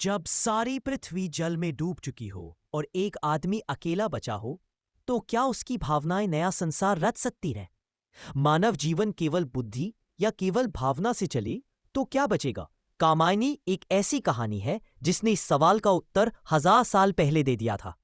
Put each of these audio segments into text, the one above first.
जब सारी पृथ्वी जल में डूब चुकी हो और एक आदमी अकेला बचा हो, तो क्या उसकी भावनाएं नया संसार रच सकती हैं? मानव जीवन केवल बुद्धि या केवल भावना से चले तो क्या बचेगा? कामायनी एक ऐसी कहानी है जिसने इस सवाल का उत्तर 1000 साल पहले दे दिया था।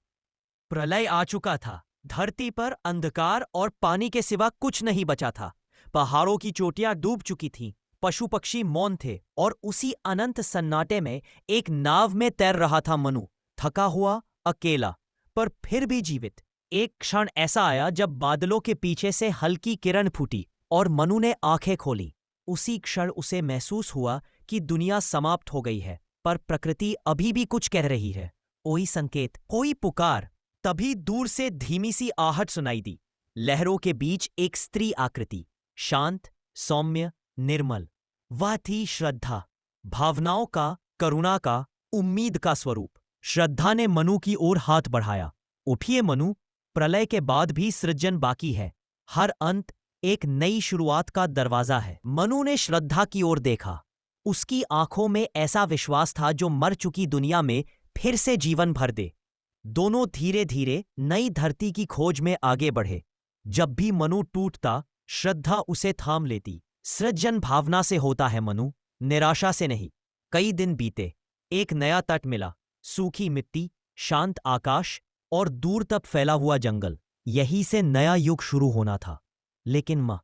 प्रलय आ चुका था। धरती पर अंधकार और पानी के सिवा कुछ नहीं बचा था। पहाड़ों की चोटियां डूब चुकी थीं। पशु पक्षी मौन थे और उसी अनंत सन्नाटे में एक नाव में तैर रहा था मनु, थका हुआ, अकेला, पर फिर भी जीवित। एक क्षण ऐसा आया जब बादलों के पीछे से हल्की किरण फूटी और मनु ने आंखें खोली। उसी क्षण उसे महसूस हुआ कि दुनिया समाप्त हो गई है, पर प्रकृति अभी भी कुछ कह रही है। कोई संकेत, कोई पुकार। तभी दूर से धीमी सी आहट सुनाई दी। लहरों के बीच एक स्त्री आकृति, शांत, सौम्य, निर्मल। वह थी श्रद्धा, भावनाओं का, करुणा का, उम्मीद का स्वरूप। श्रद्धा ने मनु की ओर हाथ बढ़ाया। उठिए मनु, प्रलय के बाद भी सृजन बाकी है। हर अंत एक नई शुरुआत का दरवाजा है। मनु ने श्रद्धा की ओर देखा। उसकी आंखों में ऐसा विश्वास था जो मर चुकी दुनिया में फिर से जीवन भर दे। दोनों धीरे धीरे नई धरती की खोज में आगे बढ़े। जब भी मनु टूटता, श्रद्धा उसे थाम लेती। सृजन भावना से होता है मनु, निराशा से नहीं। कई दिन बीते, एक नया तट मिला, सूखी मिट्टी, शांत आकाश और दूर तक फैला हुआ जंगल। यहीं से नया युग शुरू होना था। लेकिन मां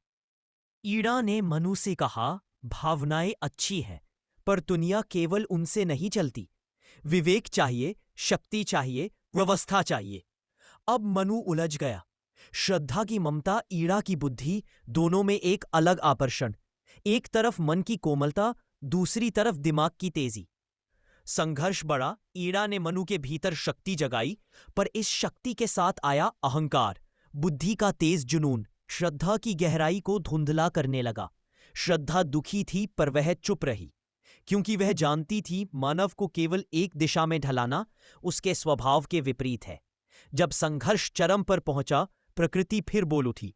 ईड़ा ने मनु से कहा, भावनाएं अच्छी हैं, पर दुनिया केवल उनसे नहीं चलती। विवेक चाहिए, शक्ति चाहिए, व्यवस्था चाहिए। अब मनु उलझ गया। श्रद्धा की ममता, ईड़ा की बुद्धि, दोनों में एक अलग आकर्षण। एक तरफ मन की कोमलता, दूसरी तरफ दिमाग की तेजी। संघर्ष बढ़ा। ईड़ा ने मनु के भीतर शक्ति जगाई, पर इस शक्ति के साथ आया अहंकार, बुद्धि का तेज जुनून। श्रद्धा की गहराई को धुंधला करने लगा। श्रद्धा दुखी थी, पर वह चुप रही, क्योंकि वह जानती थी मानव को केवल एक दिशा में ढलाना उसके स्वभाव के विपरीत है। जब संघर्ष चरम पर पहुंचा, प्रकृति फिर बोल उठी।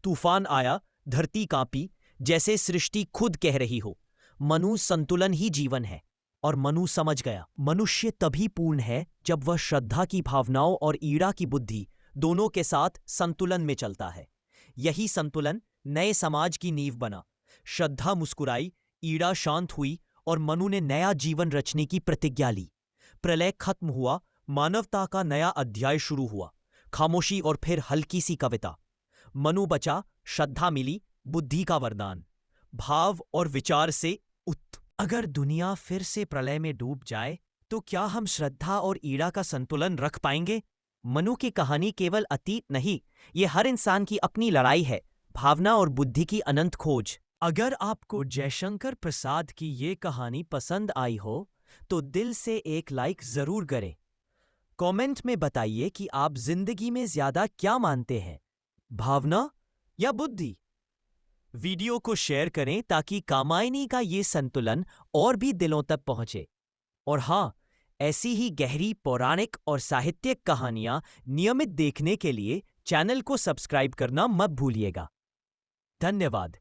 तूफान आया, धरती कांपी, जैसे सृष्टि खुद कह रही हो, मनु, संतुलन ही जीवन है। और मनु समझ गया, मनुष्य तभी पूर्ण है जब वह श्रद्धा की भावनाओं और ईड़ा की बुद्धि दोनों के साथ संतुलन में चलता है। यही संतुलन नए समाज की नींव बना। श्रद्धा मुस्कुराई, ईड़ा शांत हुई और मनु ने नया जीवन रचने की प्रतिज्ञा ली। प्रलय खत्म हुआ, मानवता का नया अध्याय शुरू हुआ। खामोशी और फिर हल्की सी कविता। मनु बचा, श्रद्धा मिली, बुद्धि का वरदान। भाव और विचार से उत्त। अगर दुनिया फिर से प्रलय में डूब जाए, तो क्या हम श्रद्धा और ईड़ा का संतुलन रख पाएंगे? मनु की कहानी केवल अतीत नहीं, ये हर इंसान की अपनी लड़ाई है, भावना और बुद्धि की अनंत खोज। अगर आपको जयशंकर प्रसाद की ये कहानी पसंद आई हो, तो दिल से एक लाइक जरूर करें। कमेंट में बताइए कि आप जिंदगी में ज्यादा क्या मानते हैं, भावना या बुद्धि। वीडियो को शेयर करें ताकि कामायनी का ये संतुलन और भी दिलों तक पहुंचे। और हाँ, ऐसी ही गहरी पौराणिक और साहित्यिक कहानियां नियमित देखने के लिए चैनल को सब्सक्राइब करना मत भूलिएगा। धन्यवाद।